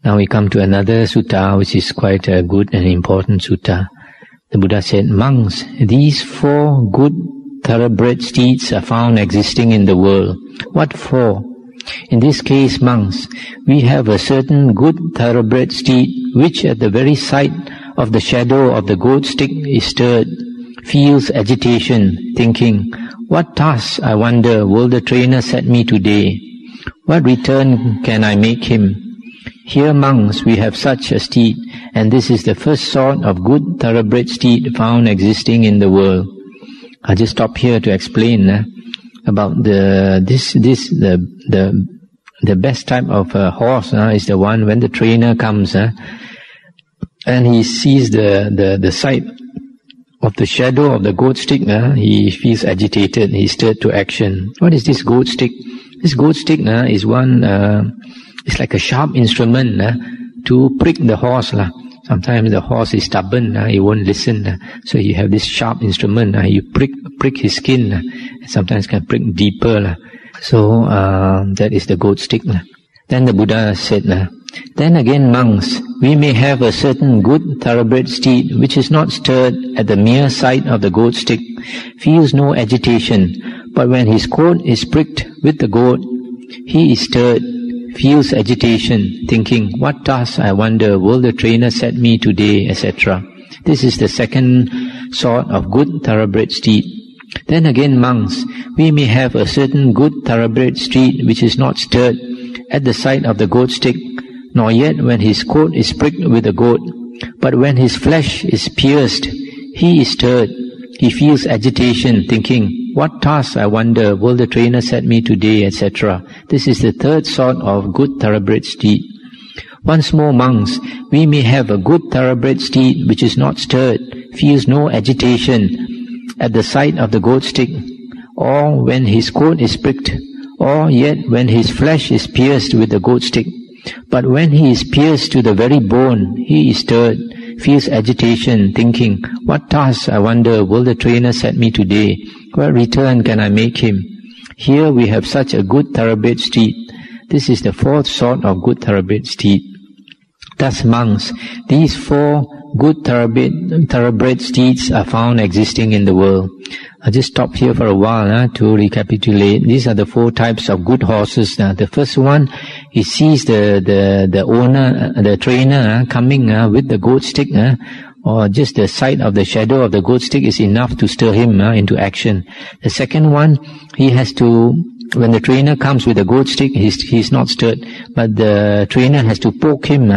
Now we come to another sutta, which is quite a good and important sutta. The Buddha said, monks, these 4 good thoroughbred steeds are found existing in the world. What for? In this case, monks, we have a certain good thoroughbred steed, which at the very sight of the shadow of the goat stick is stirred, feels agitation, thinking, what task, I wonder, will the trainer set me today? What return can I make him? Here, monks, we have such a steed, and this is the first sort of good thoroughbred steed found existing in the world. I'll just stop here to explain about the best type of horse is the one when the trainer comes and he sees the sight of the shadow of the goat stick. He feels agitated. He's stirred to action. What is this goat stick? This goat stick is one. It's like a sharp instrument to prick the horse. Sometimes the horse is stubborn, he won't listen. So you have this sharp instrument, you prick his skin. Sometimes can prick deeper. So that is the goat stick. Then the Buddha said, then again, monks, we may have a certain good thoroughbred steed which is not stirred at the mere sight of the goat stick, feels no agitation, but when his coat is pricked with the goat, he is stirred, feels agitation, thinking, what task, I wonder, will the trainer set me today, etc. This is the second sort of good thoroughbred steed. Then again, monks, we may have a certain good thoroughbred steed which is not stirred at the sight of the goat stick, nor yet when his coat is pricked with the goat, but when his flesh is pierced, he is stirred, he feels agitation, thinking, what task, I wonder, will the trainer set me today, etc. This is the third sort of good thoroughbred steed. Once more, monks, we may have a good thoroughbred steed which is not stirred, feels no agitation at the sight of the goat stick, or when his coat is pricked, or yet when his flesh is pierced with the goat stick. But when he is pierced to the very bone, he is stirred, feels agitation, thinking, what task, I wonder, will the trainer set me today? What return can I make him? Here we have such a good thoroughbred steed. This is the fourth sort of good thoroughbred steed. Thus, monks, these 4 good thoroughbred steeds are found existing in the world. I'll just stop here for a while to recapitulate. These are the 4 types of good horses. The first one, he sees the owner, the trainer coming with the goat stick, or just the sight of the shadow of the goat stick is enough to stir him into action. The second one, he has to, when the trainer comes with the goat stick, he's not stirred, but the trainer has to poke him,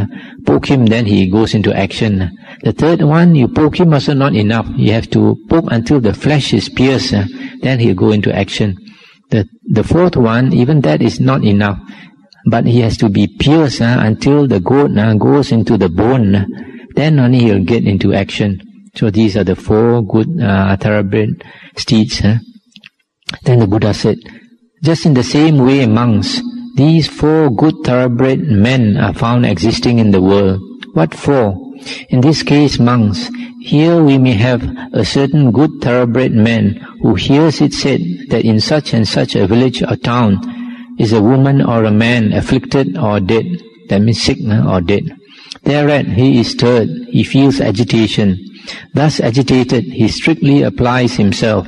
then he goes into action. The third one, you poke him also not enough. You have to poke until the flesh is pierced, then he'll go into action. The fourth one, even that is not enough, but he has to be pierced until the goat goes into the bone, then only he'll get into action. So these are the 4 good thoroughbred steeds. Then the Buddha said, just in the same way, monks, these 4 good thoroughbred men are found existing in the world. What for? In this case, monks, here we may have a certain good thoroughbred man who hears it said that in such and such a village or town is a woman or a man afflicted or dead, that means sick or dead. Thereat he is stirred, he feels agitation. Thus agitated, he strictly applies himself.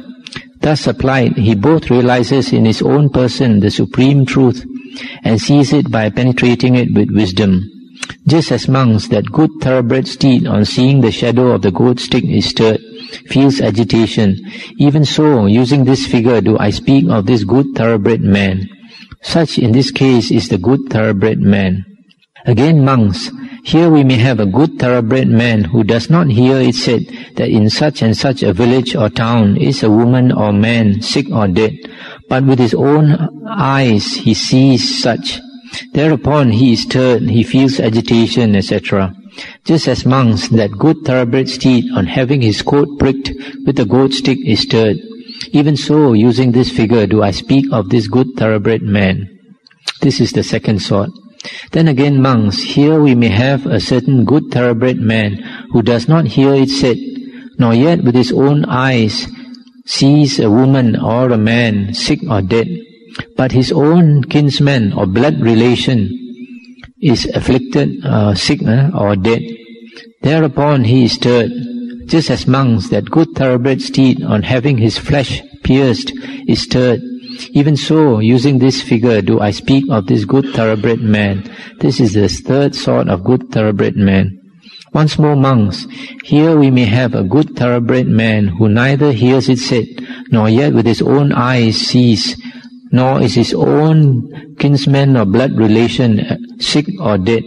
Thus applied, he both realizes in his own person the supreme truth and sees it by penetrating it with wisdom. Just as monks, that good thoroughbred steed on seeing the shadow of the goat stick is stirred, feels agitation. Even so, using this figure do I speak of this good thoroughbred man. Such in this case is the good thoroughbred man. Again, monks, here we may have a good thoroughbred man who does not hear it said that in such and such a village or town is a woman or man sick or dead, but with his own eyes he sees such. Thereupon he is stirred, he feels agitation, etc. Just as monks, that good thoroughbred steed on having his coat pricked with the goat stick is stirred. Even so, using this figure do I speak of this good thoroughbred man. This is the second sort. Then again, monks, here we may have a certain good thoroughbred man who does not hear it said, nor yet with his own eyes sees a woman or a man sick or dead, but his own kinsman or blood relation is afflicted, sick or dead. Thereupon he is stirred, just as monks that good thoroughbred steed on having his flesh pierced is stirred. Even so, using this figure, do I speak of this good thoroughbred man. This is the third sort of good thoroughbred man. Once more, monks, here we may have a good thoroughbred man who neither hears it said, nor yet with his own eyes sees, nor is his own kinsman or blood relation sick or dead.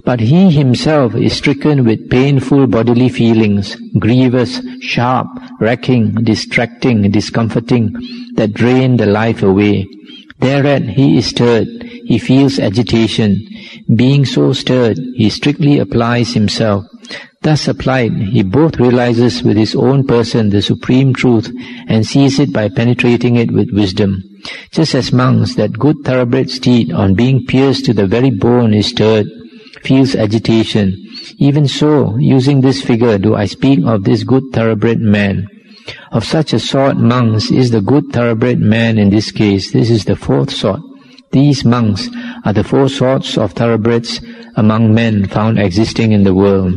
But he himself is stricken with painful bodily feelings, grievous, sharp, racking, distracting, discomforting, that drain the life away. Thereat he is stirred, he feels agitation. Being so stirred, he strictly applies himself. Thus applied, he both realizes with his own person the supreme truth and sees it by penetrating it with wisdom. Just as monks, that good thoroughbred steed, on being pierced to the very bone, is stirred, feels agitation. Even so, using this figure, do I speak of this good thoroughbred man. Of such a sort, monks, is the good thoroughbred man in this case. This is the fourth sort. These monks are the four sorts of thoroughbreds among men found existing in the world.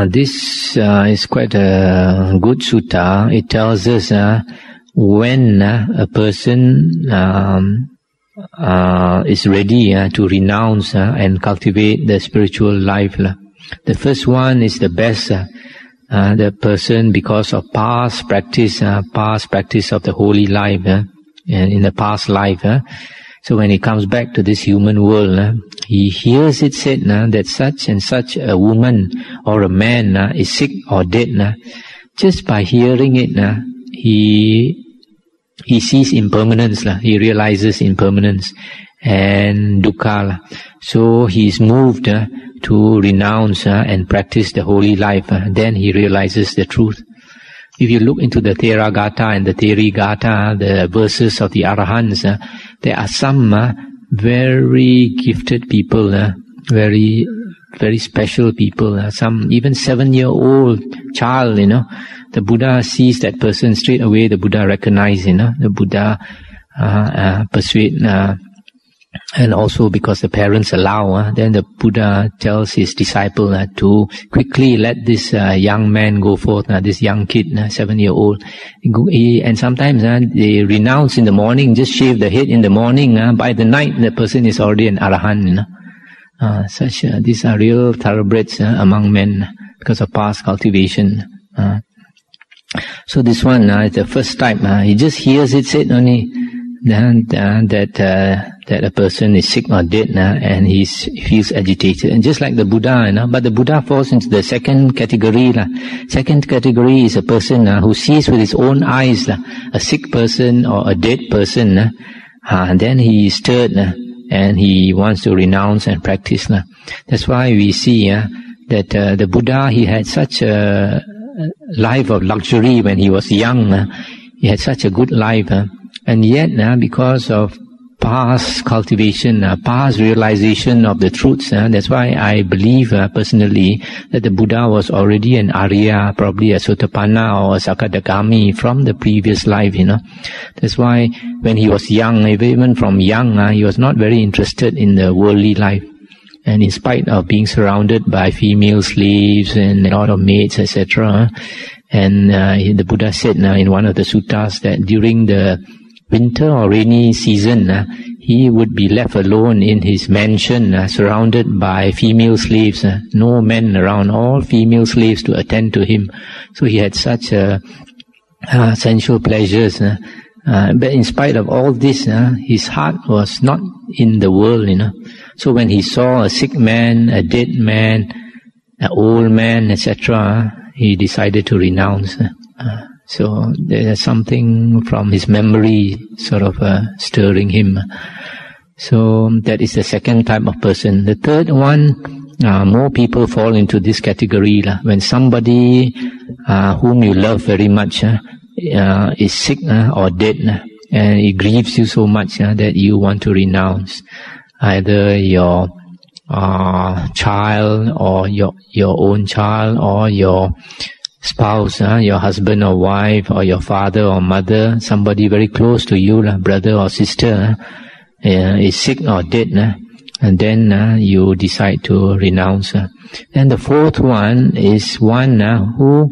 This is quite a good sutta. It tells us when a person is ready to renounce and cultivate the spiritual life. The first one is the best. The person, because of past practice of the holy life, and in the past life. So when he comes back to this human world, he hears it said that such and such a woman or a man is sick or dead. Just by hearing it, he sees impermanence. He realizes impermanence and dukkha. So he is moved to renounce and practice the holy life. Then he realizes the truth. If you look into the Theragatha and the Therigatha, the verses of the Arahants, there are some very gifted people, very, very special people. Some even 7-year-old child, the Buddha sees that person straight away. The Buddha recognizes, the Buddha persuade, and also because the parents allow, then the Buddha tells his disciple to quickly let this young man go forth, this young kid, 7-year-old. And sometimes they renounce in the morning, just shave the head in the morning. By the night, the person is already an arahant. These are real thoroughbreds among men because of past cultivation. So this one is the first type. He just hears it said only that a person is sick or dead, and he feels agitated. And just like the Buddha, but the Buddha falls into the second category. Second category is a person who sees with his own eyes a sick person or a dead person, and then he is stirred and he wants to renounce and practice. That's why we see that the Buddha, he had such a life of luxury when he was young. He had such a good life. And yet, because of past cultivation, past realization of the truths, that's why I believe personally that the Buddha was already an Arya, probably a Sotapanna or a Sakadagami from the previous life, That's why when he was young, even from young, he was not very interested in the worldly life. And in spite of being surrounded by female slaves and a lot of maids, etc., and the Buddha said in one of the suttas that during the winter or rainy season, he would be left alone in his mansion, surrounded by female slaves. No men around, all female slaves to attend to him. So he had such sensual pleasures. But in spite of all this, his heart was not in the world, So when he saw a sick man, a dead man, an old man, etc., he decided to renounce. So there's something from his memory sort of stirring him. So that is the second type of person. The third one, more people fall into this category. When somebody whom you love very much is sick or dead, and it grieves you so much that you want to renounce either your child or your own child or your spouse, your husband or wife or your father or mother, somebody very close to you, brother or sister, is sick or dead. and then you decide to renounce. And the fourth one is one who,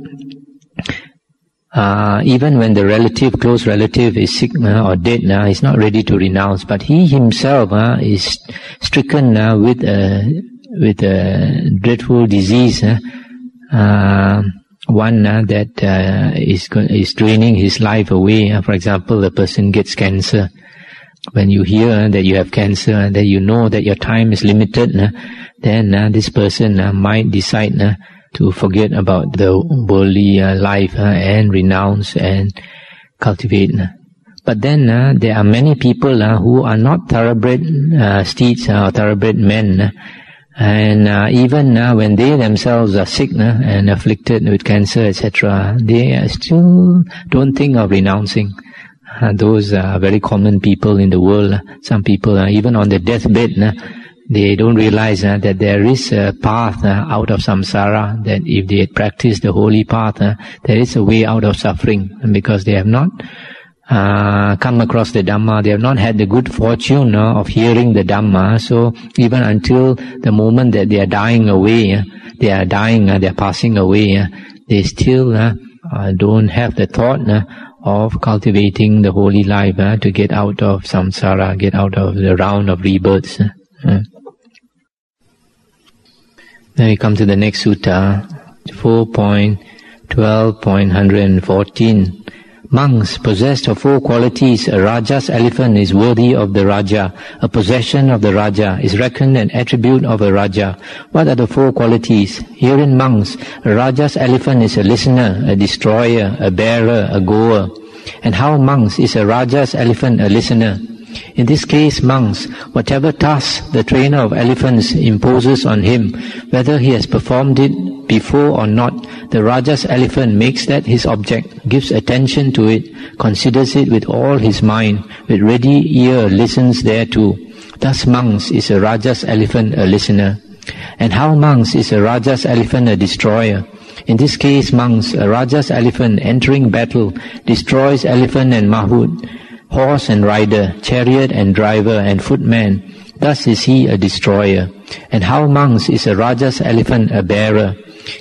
even when the close relative is sick or dead, is not ready to renounce, but he himself is stricken with a dreadful disease, one that is draining his life away. For example, a person gets cancer. When you hear that you have cancer and that you know that your time is limited, then this person might decide to forget about the worldly life and renounce and cultivate. But then there are many people who are not thoroughbred steeds or thoroughbred men, and even when they themselves are sick and afflicted with cancer, etc., they still don't think of renouncing. Those are very common people in the world. Some people are even on the deathbed. They don't realize that there is a path out of samsara, that if they practice the holy path, there is a way out of suffering. And because they have not come across the Dhamma, they have not had the good fortune of hearing the Dhamma, so even until the moment that they are dying away, they are passing away, they still don't have the thought of cultivating the holy life to get out of samsara, get out of the round of rebirths. Then we come to the next sutta, 4.12.114. Monks possessed of four qualities, a Raja's elephant is worthy of the Raja, a possession of the Raja is reckoned an attribute of a Raja. What are the four qualities? Herein monks, a Raja's elephant is a listener, a destroyer, a bearer, a goer. And how monks is a Raja's elephant a listener? In this case, monks, whatever task the trainer of elephants imposes on him, whether he has performed it before or not, the Raja's elephant makes that his object, gives attention to it, considers it with all his mind, with ready ear listens thereto. Thus monks is a Raja's elephant a listener. And how monks is a Raja's elephant a destroyer? In this case, monks, a Raja's elephant entering battle destroys elephant and mahout, horse and rider, chariot and driver and footman. Thus is he a destroyer. And how monks is a Raja's elephant a bearer?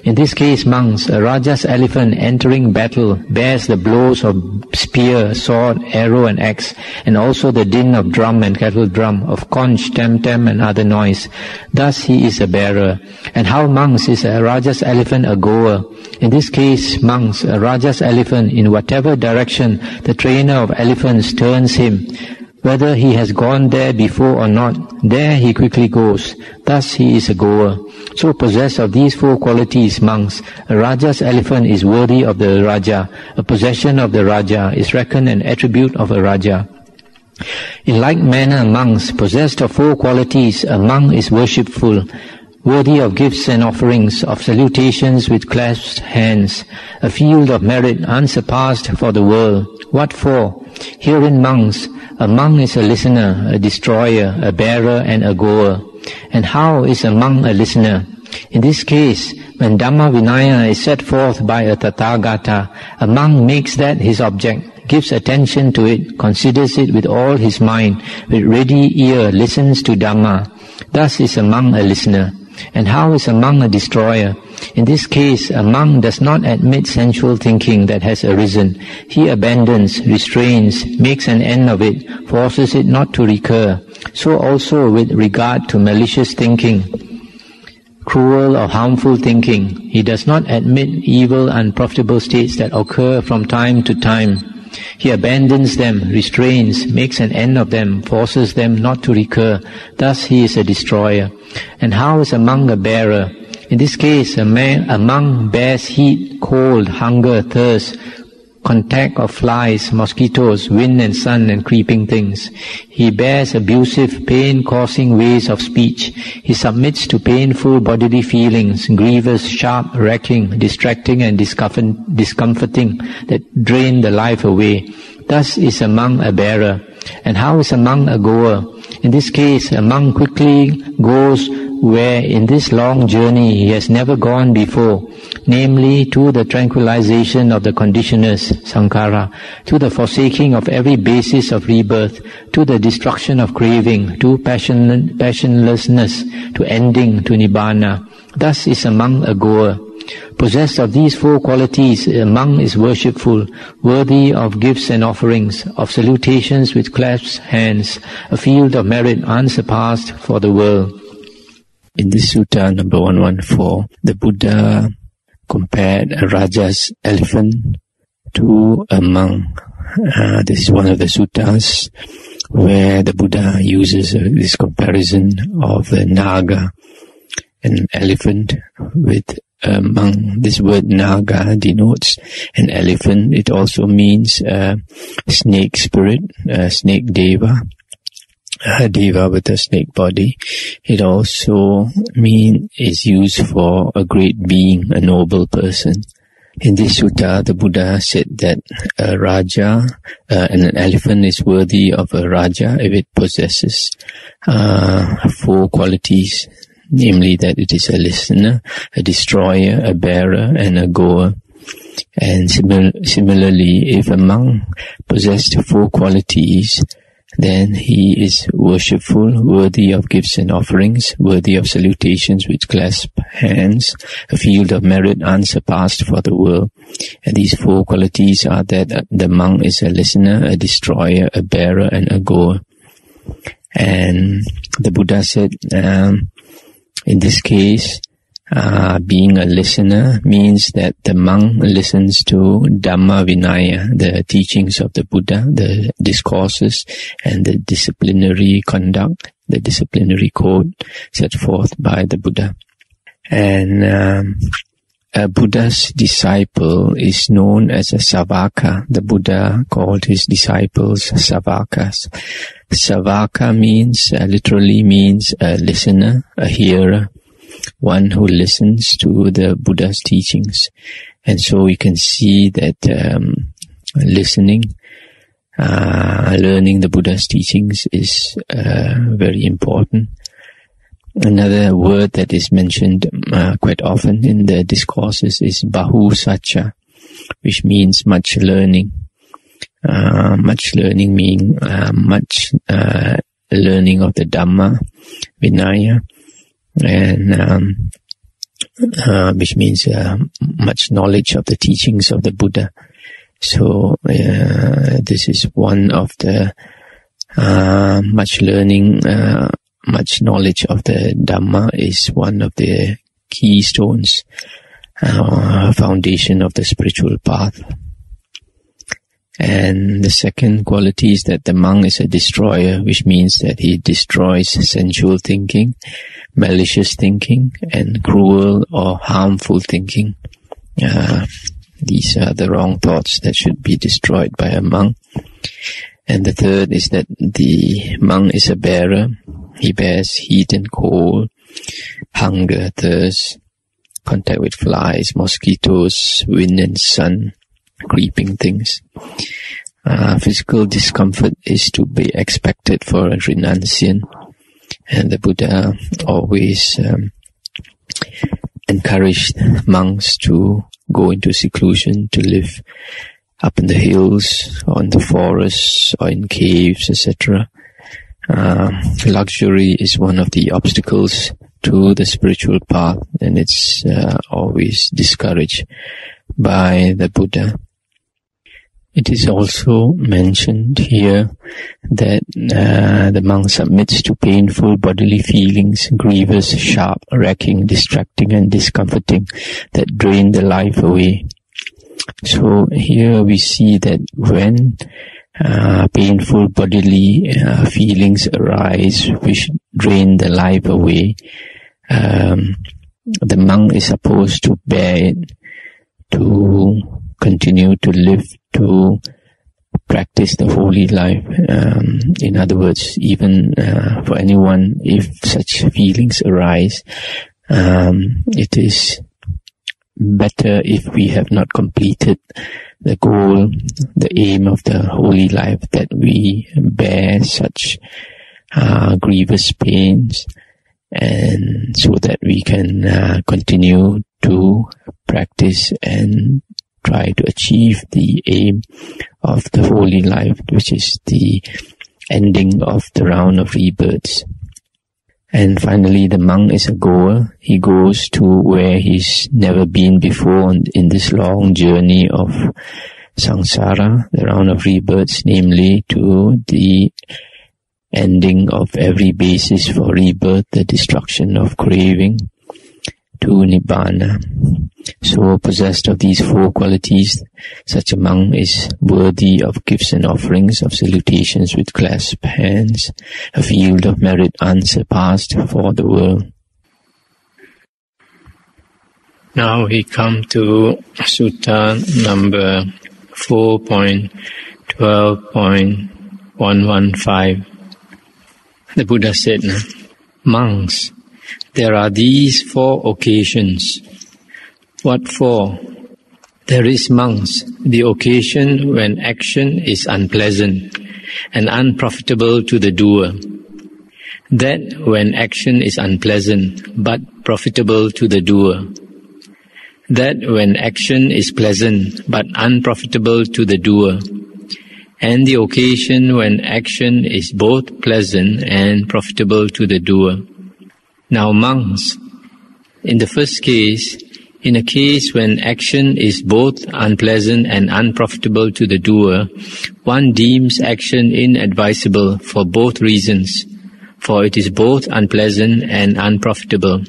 In this case, monks, a Raja's elephant entering battle bears the blows of spear, sword, arrow and axe, and also the din of drum and kettle drum, of conch, tam-tam and other noise. Thus he is a bearer. And how monks is a Raja's elephant a goer? In this case, monks, a Raja's elephant, in whatever direction the trainer of elephants turns him, whether he has gone there before or not, there he quickly goes. Thus he is a goer. So possessed of these four qualities, monks, a Raja's elephant is worthy of the Raja, a possession of the Raja is reckoned an attribute of a Raja. In like manner, monks, possessed of four qualities, a monk is worshipful, worthy of gifts and offerings, of salutations with clasped hands, a field of merit unsurpassed for the world. What for? Herein monks, a monk is a listener, a destroyer, a bearer and a goer. And how is a monk a listener? In this case, when Dhamma Vinaya is set forth by a Tathagata, a monk makes that his object, gives attention to it, considers it with all his mind, with ready ear listens to Dhamma. Thus is a monk a listener. And how is a monk a destroyer? In this case, a monk does not admit sensual thinking that has arisen. He abandons, restrains, makes an end of it, forces it not to recur. So also with regard to malicious thinking, cruel or harmful thinking, he does not admit evil, unprofitable states that occur from time to time. He abandons them, restrains, makes an end of them, forces them not to recur. Thus he is a destroyer. And how is a monk a bearer? In this case, a monk bears heat, cold, hunger, thirst, contact of flies, mosquitoes, wind and sun and creeping things. He bears abusive, pain-causing ways of speech. He submits to painful bodily feelings, grievous, sharp, racking, distracting and discomforting that drain the life away. Thus is a monk a bearer. And how is a monk a goer? In this case, a monk quickly goes where in this long journey he has never gone before, namely to the tranquilization of the conditioners, sankhara, to the forsaking of every basis of rebirth, to the destruction of craving, to passionlessness, to ending, to nibbana. Thus is a monk a goer. Possessed of these four qualities, a monk is worshipful, worthy of gifts and offerings, of salutations with clasped hands, a field of merit unsurpassed for the world. In this sutta number 114, the Buddha compared a Raja's elephant to a monk. This is one of the suttas where the Buddha uses this comparison of a naga, an elephant, with a monk. This word naga denotes an elephant. It also means snake spirit, snake deva, a deva with a snake body. It also is used for a great being, a noble person. In this sutta, the Buddha said that a Raja and an elephant is worthy of a Raja if it possesses four qualities, namely that it is a listener, a destroyer, a bearer, and a goer. And similarly, if a monk possessed four qualities, then he is worshipful, worthy of gifts and offerings, worthy of salutations with clasped hands, a field of merit unsurpassed for the world. And these four qualities are that the monk is a listener, a destroyer, a bearer, and a goer. And the Buddha said, in this case, being a listener means that the monk listens to Dhammavuddho, the teachings of the Buddha, the discourses and the disciplinary conduct, the disciplinary code set forth by the Buddha. And a Buddha's disciple is known as a savaka. The Buddha called his disciples savakas. Savaka literally means a listener, a hearer, one who listens to the Buddha's teachings. And so we can see that listening, learning the Buddha's teachings is very important. Another word that is mentioned quite often in the discourses is bahu sacha, which means much learning. Much learning meaning much learning of the Dhamma, Vinaya, and which means much knowledge of the teachings of the Buddha. So this is one of the much learning, much knowledge of the Dhamma is one of the keystones, foundation of the spiritual path. And the second quality is that the monk is a destroyer, which means that he destroys sensual thinking, malicious thinking, and cruel or harmful thinking. These are the wrong thoughts that should be destroyed by a monk. And the third is that the monk is a bearer. He bears heat and cold, hunger, thirst, contact with flies, mosquitoes, wind and sun, creeping things. Physical discomfort is to be expected for a renunciant, and the Buddha always encouraged monks to go into seclusion, to live up in the hills or in the forests or in caves, etc. Luxury is one of the obstacles to the spiritual path, and it's always discouraged by the Buddha. It is also mentioned here that the monk submits to painful bodily feelings, grievous, sharp, racking, distracting, and discomforting, that drain the life away. So here we see that when painful bodily feelings arise which drain the life away, the monk is supposed to bear it, to continue to live, to practice the holy life. In other words, even for anyone, if such feelings arise, it is better if we have not completed the goal, the aim of the holy life, that we bear such grievous pains and so that we can continue to practice and try to achieve the aim of the holy life, which is the ending of the round of rebirths. And finally, the monk is a goer. He goes to where he's never been before in this long journey of samsara, the round of rebirths, namely to the ending of every basis for rebirth, the destruction of craving, to Nibbana. So, possessed of these four qualities, such a monk is worthy of gifts and offerings, of salutations with clasped hands, a field of merit unsurpassed for the world. Now we come to Sutta number 4.12.115. The Buddha said, monks, there are these four occasions. What for? There is, monks, the occasion when action is unpleasant and unprofitable to the doer. That when action is unpleasant but profitable to the doer. That when action is pleasant but unprofitable to the doer. And the occasion when action is both pleasant and profitable to the doer. Now, monks, in the first case, in a case when action is both unpleasant and unprofitable to the doer, one deems action inadvisable for both reasons, for it is both unpleasant and unprofitable.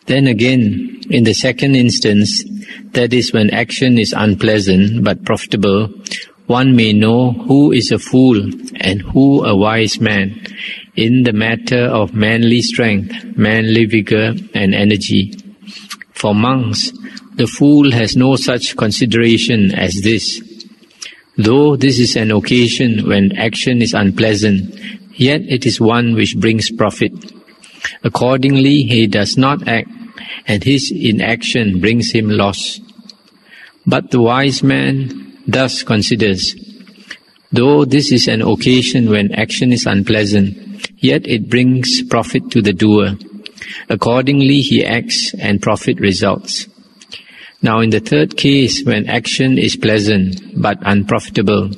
Then again, in the second instance, that is when action is unpleasant but profitable, one may know who is a fool and who a wise man in the matter of manly strength, manly vigor and energy. For monks, the fool has no such consideration as this. Though this is an occasion when action is unpleasant, yet it is one which brings profit. Accordingly, he does not act, and his inaction brings him loss. But the wise man thus considers, though this is an occasion when action is unpleasant, yet it brings profit to the doer. Accordingly, he acts and profit results. Now in the third case, when action is pleasant but unprofitable,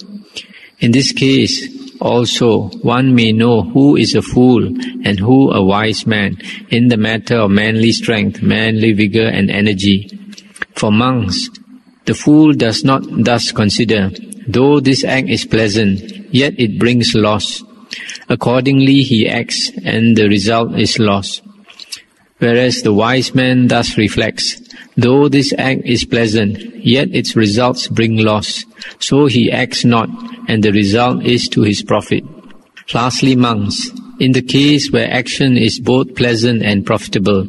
in this case also one may know who is a fool and who a wise man in the matter of manly strength, manly vigor and energy. For monks, the fool does not thus consider, though this act is pleasant, yet it brings loss. Accordingly, he acts, and the result is loss. Whereas the wise man thus reflects, though this act is pleasant, yet its results bring loss. So he acts not, and the result is to his profit. Lastly, monks, in the case where action is both pleasant and profitable,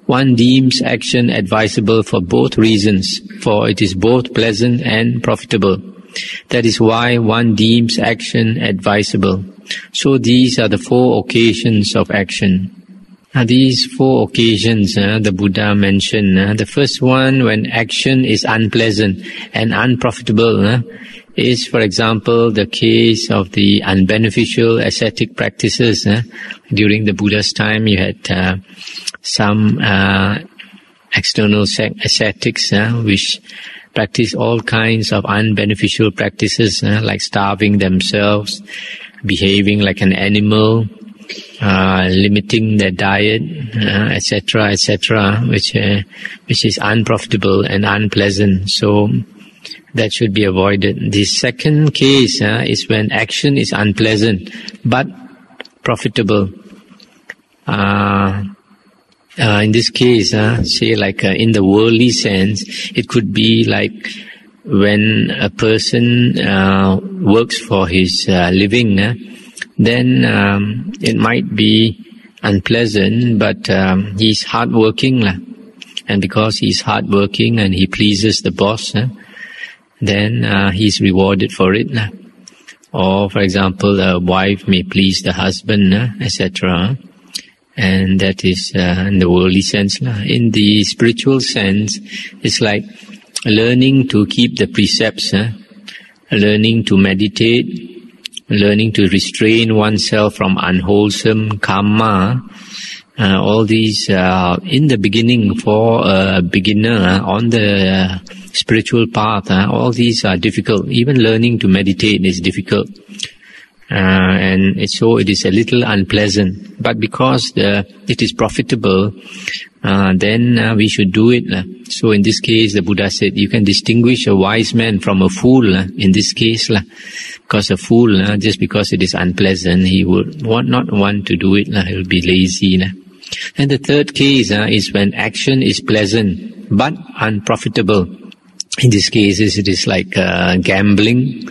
one deems action advisable for both reasons, for it is both pleasant and profitable. That is why one deems action advisable. So these are the four occasions of action. Now these four occasions the Buddha mentioned. The first one, when action is unpleasant and unprofitable, is, for example, the case of the unbeneficial ascetic practices. During the Buddha's time, you had some external ascetics which practice all kinds of unbeneficial practices, like starving themselves, behaving like an animal, limiting their diet, etc., etc., which is unprofitable and unpleasant. So that should be avoided. The second case is when action is unpleasant but profitable. In this case, say like in the worldly sense, it could be like when a person works for his living, then it might be unpleasant, but he's hardworking, and because he's hardworking and he pleases the boss, then he's rewarded for it. Or, for example, a wife may please the husband, etc. And that is in the worldly sense. In the spiritual sense, it's like learning to keep the precepts, learning to meditate, learning to restrain oneself from unwholesome karma, All these, in the beginning for a beginner on the spiritual path, all these are difficult. Even learning to meditate is difficult. And so it is a little unpleasant. But because it is profitable, then we should do it. So in this case, the Buddha said, you can distinguish a wise man from a fool in this case. Because a fool, just because it is unpleasant, he would not want to do it. He will be lazy. And the third case is when action is pleasant but unprofitable. In this case, it is like gambling.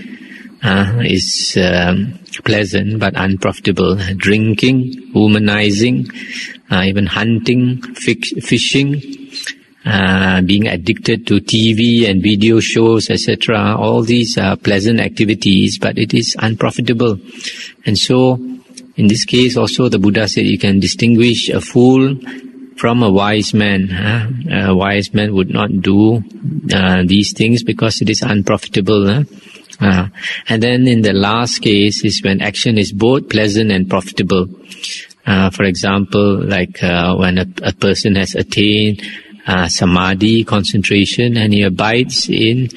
Is pleasant but unprofitable. Drinking, womanizing, even hunting, fishing, being addicted to TV and video shows, etc. All these are pleasant activities, but it is unprofitable. And so, in this case also the Buddha said you can distinguish a fool from a wise man. A wise man would not do these things because it is unprofitable. And then in the last case is when action is both pleasant and profitable. For example, like when a person has attained samadhi, concentration, and he abides in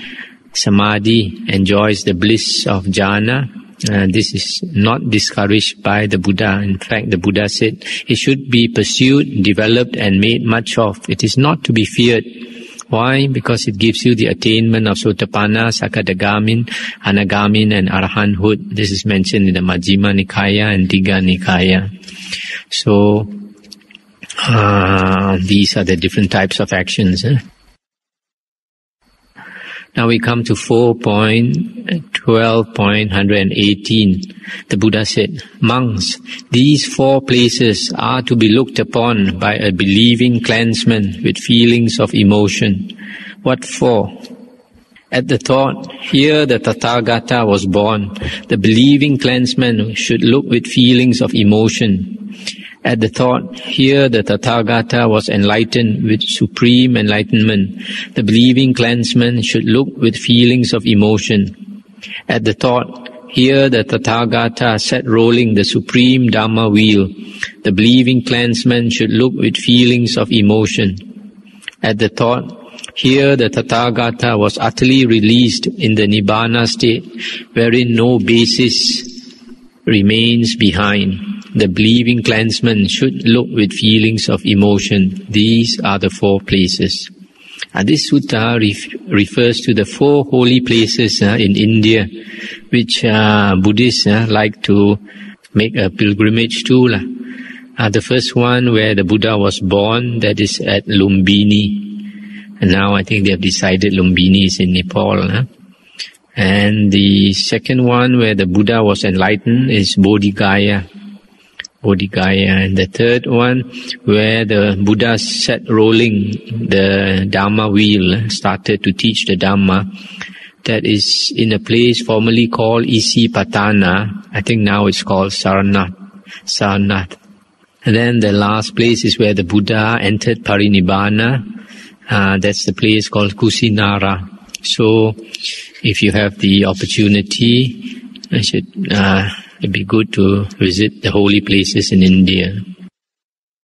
samadhi, enjoys the bliss of jhana. This is not discouraged by the Buddha. In fact, the Buddha said it should be pursued, developed, and made much of. It is not to be feared. Why? Because it gives you the attainment of Sotapanna, Sakadagamin, Anagamin, and Arahanthood. This is mentioned in the Majjhima Nikaya and Digha Nikaya. So, these are the different types of actions. Now we come to 4.12.118. The Buddha said, monks, these 4 places are to be looked upon by a believing clansman with feelings of emotion. What for? At the thought, here the Tathagata was born, the believing clansman should look with feelings of emotion. At the thought, here the Tathagata was enlightened with supreme enlightenment. The believing clansman should look with feelings of emotion. At the thought, here the Tathagata sat rolling the supreme Dhamma wheel. The believing clansman should look with feelings of emotion. At the thought, here the Tathagata was utterly released in the Nibbana state, wherein no basis remains behind. The believing clansman should look with feelings of emotion. These are the 4 places. This sutta refers to the 4 holy places in India, which Buddhists like to make a pilgrimage to. The first one where the Buddha was born, that is at Lumbini. And now I think they have decided Lumbini is in Nepal. And the second one where the Buddha was enlightened is Bodhigaya. And the third one where the Buddha sat rolling the Dhamma wheel, started to teach the Dhamma, that is in a place formerly called Isipatana. I think now it's called Sarnath. And then the last place is where the Buddha entered Parinibbana. That's the place called Kusinara. So if you have the opportunity, it'd be good to visit the holy places in India.